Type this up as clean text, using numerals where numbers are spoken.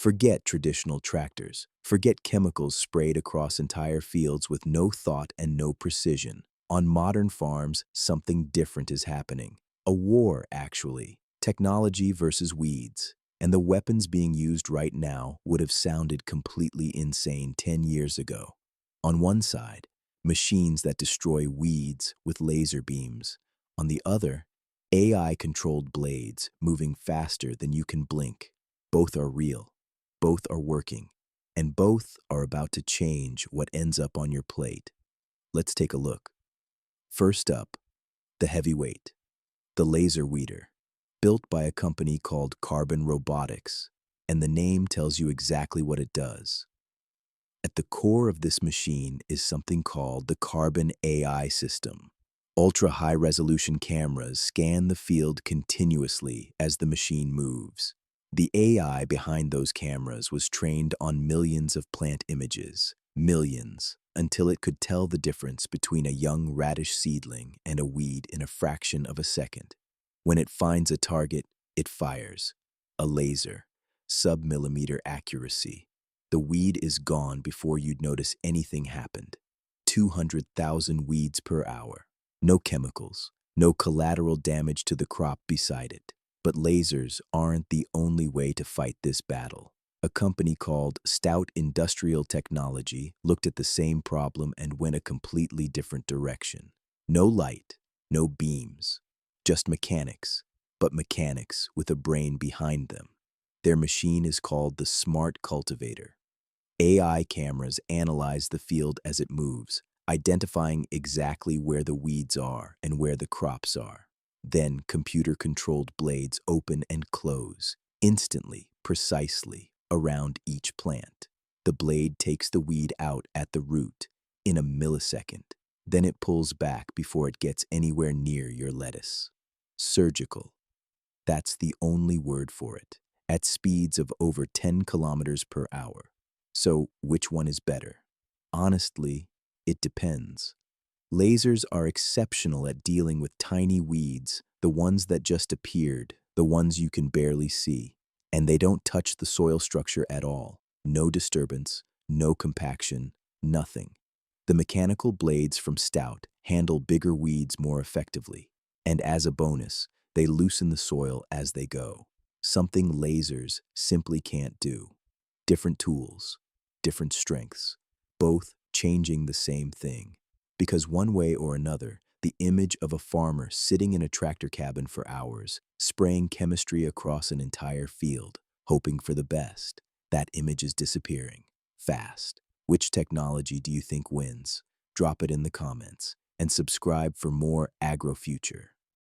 Forget traditional tractors. Forget chemicals sprayed across entire fields with no thought and no precision. On modern farms, something different is happening. A war, actually. Technology versus weeds. And the weapons being used right now would have sounded completely insane 10 years ago. On one side, machines that destroy weeds with laser beams. On the other, AI-controlled blades moving faster than you can blink. Both are real, both are working, and both are about to change what ends up on your plate. Let's take a look. First up, the heavyweight, the laser weeder, built by a company called Robotics, and the name tells you exactly what it does. At the core of this machine is something called the Carbon AI system. Ultra-high-resolution cameras scan the field continuously as the machine moves. The AI behind those cameras was trained on millions of plant images, millions, until it could tell the difference between a young radish seedling and a weed in a fraction of a second. When it finds a target, it fires. A laser, sub-millimeter accuracy. The weed is gone before you'd notice anything happened. 200,000 weeds per hour. No chemicals, no collateral damage to the crop beside it. But lasers aren't the only way to fight this battle. A company called Stout Industrial Technology looked at the same problem and went a completely different direction. No light, no beams, just mechanics, but mechanics with a brain behind them. Their machine is called the Smart Cultivator. AI cameras analyze the field as it moves, identifying exactly where the weeds are and where the crops are. Then computer-controlled blades open and close, instantly, precisely, around each plant. The blade takes the weed out at the root in a millisecond. Then it pulls back before it gets anywhere near your lettuce. Surgical. That's the only word for it, at speeds of over 10 kilometers per hour. So, which one is better? Honestly, it depends. Lasers are exceptional at dealing with tiny weeds, the ones that just appeared, the ones you can barely see. And they don't touch the soil structure at all. No disturbance, no compaction, nothing. The mechanical blades from Stout handle bigger weeds more effectively. And as a bonus, they loosen the soil as they go. Something lasers simply can't do. Different tools, different strengths, both changing the same thing. Because one way or another, the image of a farmer sitting in a tractor cabin for hours, spraying chemistry across an entire field, hoping for the best, that image is disappearing. Fast. Which technology do you think wins? Drop it in the comments and subscribe for more agro future.